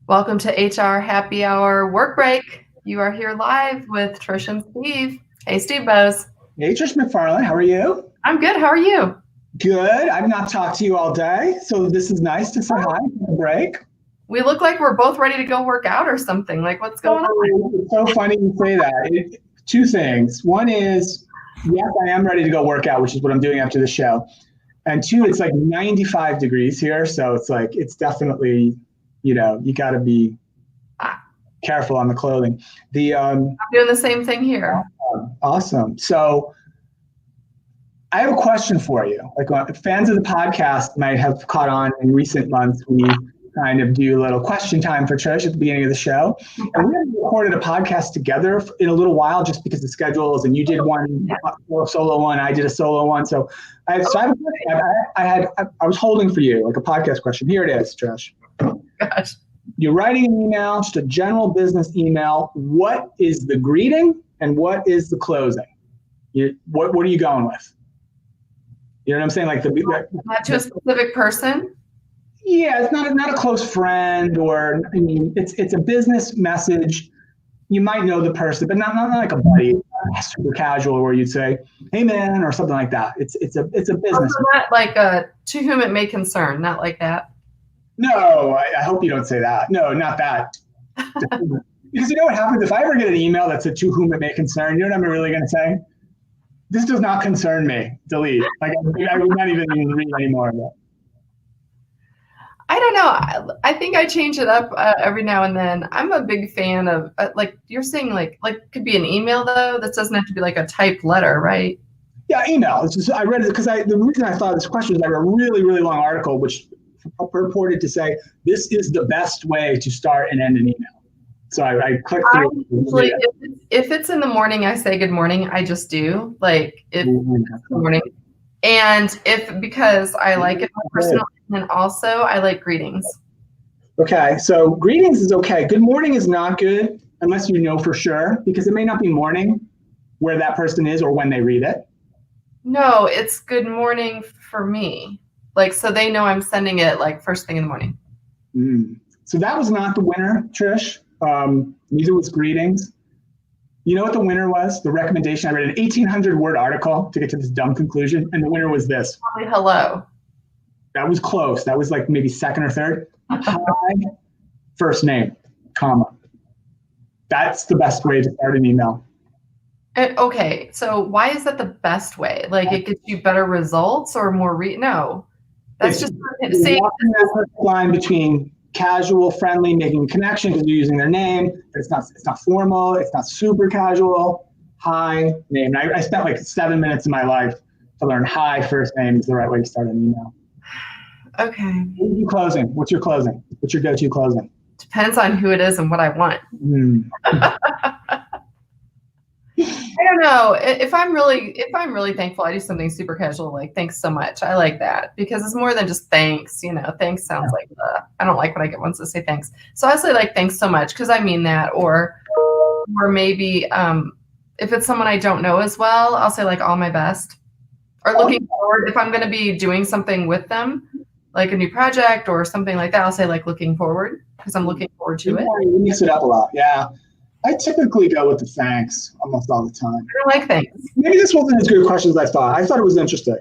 Welcome to HR Happy Hour Work Break. You are here live with Trish and Steve. Hey, Steve Bose. Hey, Trish McFarland, how are you? I'm good. How are you? Good. I've not talked to you all day, so this is nice to say hi on the break. We look like we're both ready to go work out or something. Like, what's going on? It's so funny you say that. Two things. One is, yes, I am ready to go work out, which is what I'm doing after the show. And two, it's like 95 degrees here, so it's definitely, you got to be careful on the clothing. I'm doing the same thing here. Awesome. So I have a question for you. Like fans of the podcast might have caught on in recent months. We kind of do a little question time for Trish at the beginning of the show. And we haven't recorded a podcast together in a little while just because of schedules, and you did one solo one, I did a solo one. So I have a question. I was holding for you, like a podcast question. Here it is, Trish. Gosh. You're writing an email, just a general business email. What is the greeting and what is the closing? What are you going with? You know what I'm saying? Like not to a specific person. Yeah, it's not a close friend, or I mean, it's a business message. You might know the person, but not like a buddy, super casual, where you'd say, "Hey, man," or something like that. It's a business. Also not like to whom it may concern, not like that. No, I hope you don't say that. No, not that. Because you know what happens if I ever get an email that said "to whom it may concern"? You know what I'm really going to say? This does not concern me. Delete. Like I would not even read anymore of it. I don't know. I think I change it up every now and then. I'm a big fan of like you're saying, like could be an email though. That doesn't have to be like a typed letter, right? Yeah, email. It's just, I read it because the reason I thought of this question is I read a really, really long article which purported to say this is the best way to start and end an email. So I clicked through. Usually, if it's in the morning, I say good morning. I just do like if it's the morning, and because I like it personally, and also I like greetings. Okay, so greetings is okay. Good morning is not good unless you know for sure, because it may not be morning where that person is or when they read it. No, it's good morning for me. Like, so they know I'm sending it like first thing in the morning. So that was not the winner, Trish. Neither was greetings. You know what the winner was? The recommendation. I read an 1,800-word article to get to this dumb conclusion, and the winner was this. Probably hello. That was close. That was like maybe second or third. Hi, first name, comma. That's the best way to start an email. Okay, so why is that the best way? Like it gets you better results or more no. That's just saying that line between casual, friendly, making a connection because you're using their name. It's not formal. It's not super casual. Hi, name. And I spent like 7 minutes of my life to learn hi, first name is the right way to start an email. Okay. What are you closing? What's your closing? What's your go-to closing? Depends on who it is and what I want. I don't know. If I'm really thankful, I do something super casual, like thanks so much. I like that because it's more than just thanks. Thanks sounds like I don't like when I get ones that say thanks. So I say like thanks so much because I mean that, or maybe if it's someone I don't know as well, I'll say like all my best, or looking forward. If I'm going to be doing something with them, like a new project or something like that, I'll say like looking forward because I'm looking forward to it. You mix it up a lot, yeah. I typically go with the thanks almost all the time. I don't like thanks. Maybe this wasn't as good a question as I thought. I thought it was interesting.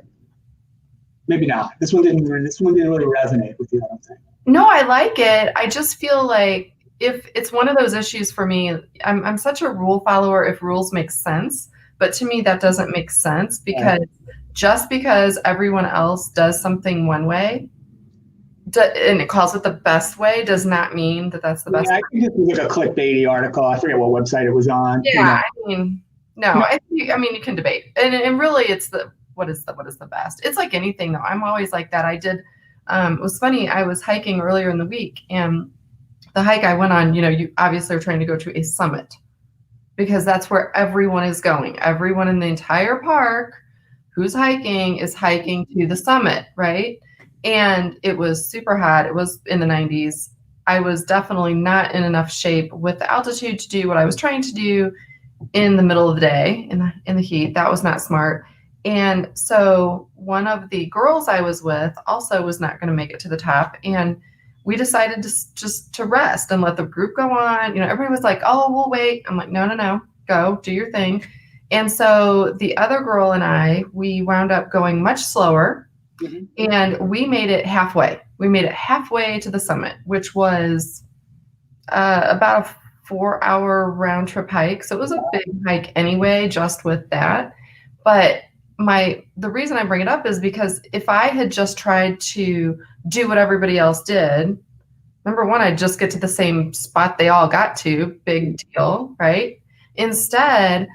Maybe not. This one didn't really resonate with you, I don't think. No, I like it. I just feel like if it's one of those issues for me, I'm such a rule follower if rules make sense. But to me, that doesn't make sense because just because everyone else does something one way, and it calls it the best way, does not mean that that's the best way. I think this was like a clickbaity article. I forget what website it was on. Yeah, I mean, no, I mean, you can debate, and really, it's what is the best. It's like anything, though. I'm always like that. I did. It was funny. I was hiking earlier in the week, and the hike I went on, you obviously are trying to go to a summit because that's where everyone is going. Everyone in the entire park who's hiking is hiking to the summit, right? And it was super hot. It was in the 90s. I was definitely not in enough shape with the altitude to do what I was trying to do in the middle of the day in the heat. That was not smart. And so one of the girls I was with also was not going to make it to the top. And we decided just to rest and let the group go on. You know, everybody was like, oh, we'll wait. I'm like, no, go do your thing. And so the other girl and I, we wound up going much slower, and we made it halfway. We made it halfway to the summit, which was about a 4-hour round trip hike. So it was a big hike anyway, just with that. But the reason I bring it up is because if I had just tried to do what everybody else did, number one, I'd just get to the same spot they all got to, big deal, right? Instead,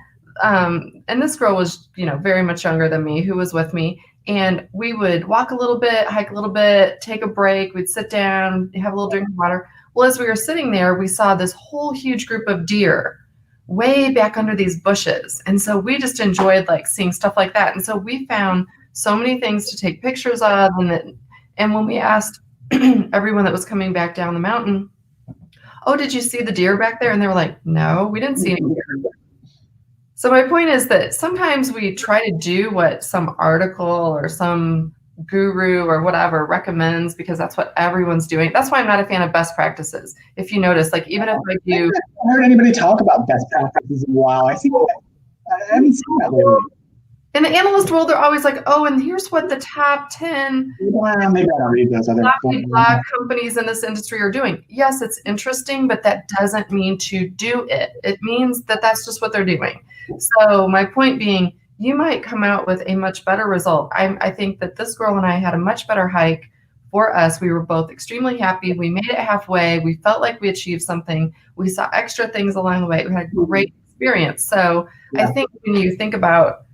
and this girl was, you know, very much younger than me, who was with me, and we would walk a little bit, hike a little bit, take a break, we'd sit down, have a little drink of water. Well, as we were sitting there, we saw this whole huge group of deer way back under these bushes. And so we just enjoyed like seeing stuff like that. And so we found so many things to take pictures of. And when we asked everyone that was coming back down the mountain, oh, did you see the deer back there? And they were like, no, we didn't see any deer. So my point is that sometimes we try to do what some article or some guru or whatever recommends because that's what everyone's doing. That's why I'm not a fan of best practices. If you notice, like even if I do, I haven't heard anybody talk about best practices in a while. I haven't seen that lately. In the analyst world, they're always like, oh, and here's what the top 10 well, maybe I don't read those other companies in this industry are doing. Yes, it's interesting, but that doesn't mean to do it. It means that that's just what they're doing. So my point being, you might come out with a much better result. I think that this girl and I had a much better hike for us. We were both extremely happy. We made it halfway. We felt like we achieved something. We saw extra things along the way. We had a great experience. So I think when you think about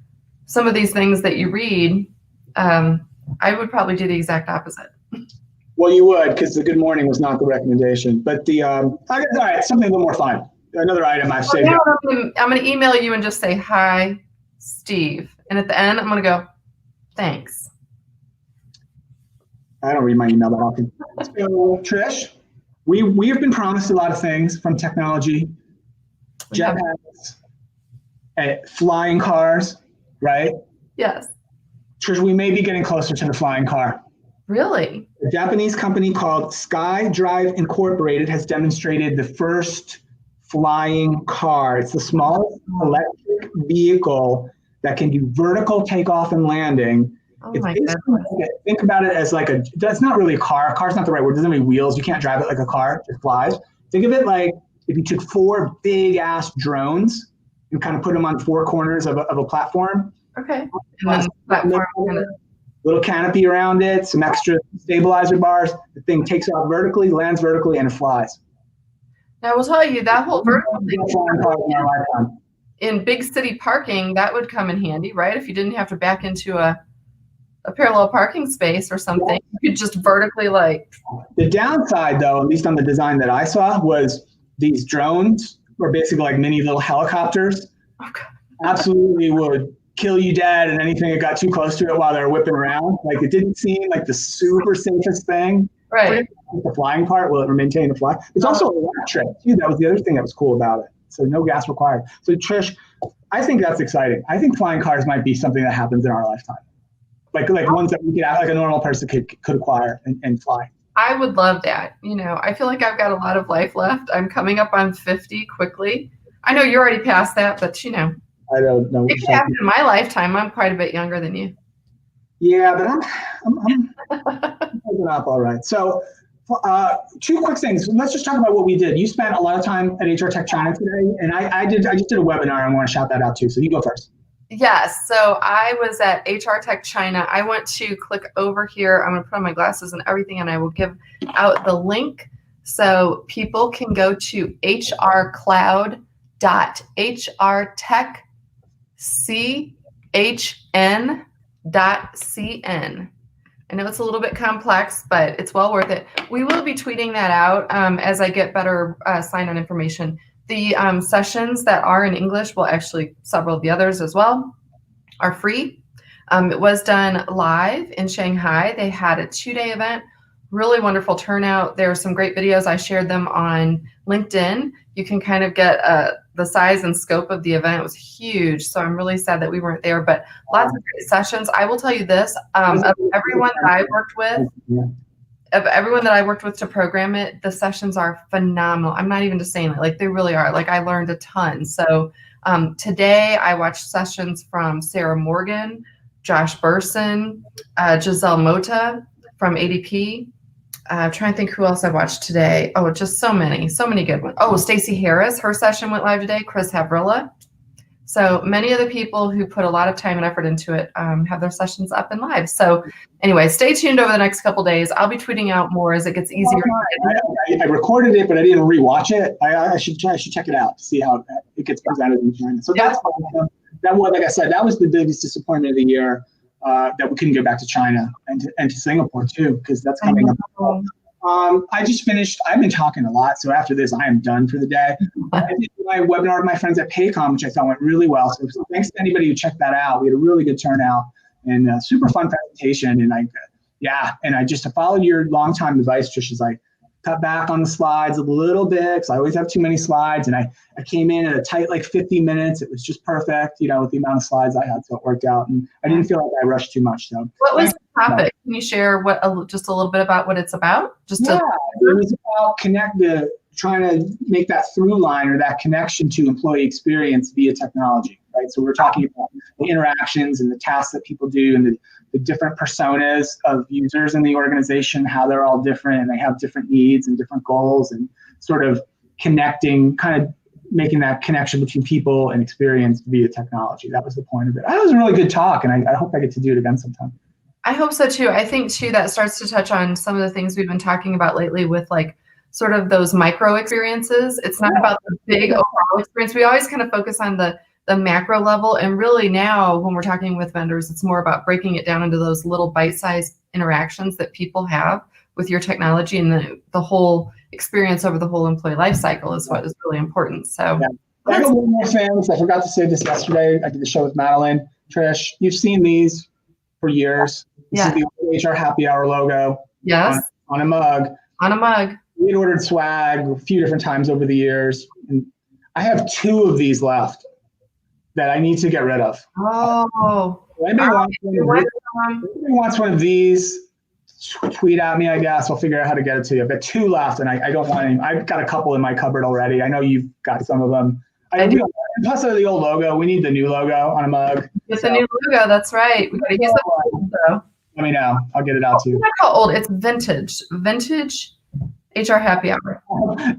some of these things that you read, I would probably do the exact opposite. Well, you would, because the good morning was not the recommendation. But all right, something a little more fun. Another item I've saved. I'm going to email you and just say, hi, Steve. And at the end, I'm going to go, thanks. I don't read my email that often. So, Trish, we have been promised a lot of things from technology, jetpacks, flying cars, right? Yes. Trish, we may be getting closer to the flying car. Really? A Japanese company called SkyDrive Incorporated has demonstrated the first flying car. It's the smallest electric vehicle that can do vertical takeoff and landing. Oh my goodness. Think about it as like that's not really a car. A car's not the right word. It doesn't have any wheels. You can't drive it like a car. It flies. Think of it like if you took 4 big ass drones and kind of put them on 4 corners of a platform. Okay. And then little canopy around it, some extra stabilizer bars. The thing takes off vertically, lands vertically, and it flies. Now, I will tell you, that whole vertical thing in big city parking, that would come in handy, right? If you didn't have to back into a parallel parking space or something, you could just vertically like. The downside, though, at least on the design that I saw, was these drones were basically like mini little helicopters. Okay. Absolutely would kill you dead and anything that got too close to it while they're whipping around. Like it didn't seem like the super safest thing. Right. The flying part, will it maintain the fly? It's also electric too. That was the other thing that was cool about it. So no gas required. So Trish, I think that's exciting. I think flying cars might be something that happens in our lifetime. Like ones that we could have, like a normal person could acquire and fly. I would love that. You know, I feel like I've got a lot of life left. I'm coming up on 50 quickly. I know you're already past that, but you know. I don't know. It could happen in my lifetime. I'm quite a bit younger than you. Yeah, but I'm holding up all right. So 2 quick things. Let's just talk about what we did. You spent a lot of time at HR Tech China today, and I just did a webinar. I want to shout that out too. So you go first. Yes. So I was at HR Tech China. I want to click over here. I'm going to put on my glasses and everything, and I will give out the link so people can go to hrcloud.hrtechcn.cn. I know it's a little bit complex, but it's well worth it. We will be tweeting that out as I get better sign-on information. The sessions that are in English, well, actually several of the others as well, are free. It was done live in Shanghai. They had a 2-day event, really wonderful turnout. There are some great videos. I shared them on LinkedIn. You can kind of get the size and scope of the event. It was huge, so I'm really sad that we weren't there, but lots of great sessions. I will tell you this, of everyone that I worked with, of everyone that I worked with to program it, the sessions are phenomenal. I'm not even just saying it, like they really are. Like I learned a ton. So today I watched sessions from Sarah Morgan, Josh Burson, Giselle Mota from ADP. I'm trying to think who else I watched today. Oh, just so many good ones. Oh, Stacey Harris, her session went live today. Chris Havrilla. So many of the people who put a lot of time and effort into it have their sessions up and live. So anyway, stay tuned over the next couple days. I'll be tweeting out more as it gets easier. I recorded it, but I didn't rewatch it. I should check it out to see how it gets presented in China. So that's fun. That was, like I said, that was the biggest disappointment of the year, that we couldn't go back to China and to Singapore too, because that's coming up. I just finished. I've been talking a lot, so after this, I am done for the day. I did my webinar with my friends at Paycom, which I thought went really well. So thanks to anybody who checked that out. We had a really good turnout and super fun presentation. And I just followed your longtime advice, Trish, is like cut back on the slides a little bit because I always have too many slides. And I came in at a tight 50 minutes. It was just perfect, with the amount of slides I had, so it worked out. And I didn't feel like I rushed too much. So what was the topic? Can you share just a little bit about what it's about? It was about trying to make that through line or that connection to employee experience via technology, right? So we're talking about the interactions and the tasks that people do and the different personas of users in the organization, how they're all different and they have different needs and different goals, and sort of connecting, kind of making that connection between people and experience via technology. That was the point of it. That was a really good talk, and I hope I get to do it again sometime. I hope so too. I think too that starts to touch on some of the things we've been talking about lately with sort of those micro experiences. It's not about the big overall experience. We always kind of focus on the macro level. And really now when we're talking with vendors, it's more about breaking it down into those little bite-sized interactions that people have with your technology, and the whole experience over the whole employee life cycle is what is really important. So I got one more thing. I forgot to say this yesterday. I did the show with Madeline. Trish, you've seen these for years. This is the HR Happy Hour logo. Yes. On a mug. On a mug. We had ordered swag a few different times over the years. And I have 2 of these left that I need to get rid of. Oh. Anybody wants one of these, tweet at me, I guess. I'll figure out how to get it to you. I've got 2 left, and I don't want any. I've got a couple in my cupboard already. I know you've got some of them. I do. Plus the old logo. We need the new logo on a mug. It's a new logo. That's right. We got to use the logo. Let me know. I'll get it out to you. Not how old. It's vintage. Vintage HR Happy Hour.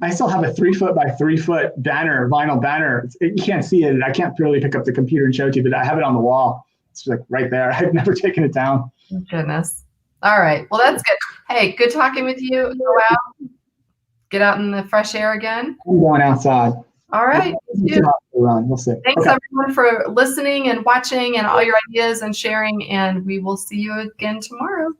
I still have a 3-foot by 3-foot banner, vinyl banner. You can't see it. I can't really pick up the computer and show it to you, but I have it on the wall. It's right there. I've never taken it down. Oh, goodness. All right. Well, that's good. Hey, good talking with you. Go out. Get out in the fresh air again. I'm going outside. All right. We'll see. Thanks everyone for listening and watching and all your ideas and sharing, and we will see you again tomorrow.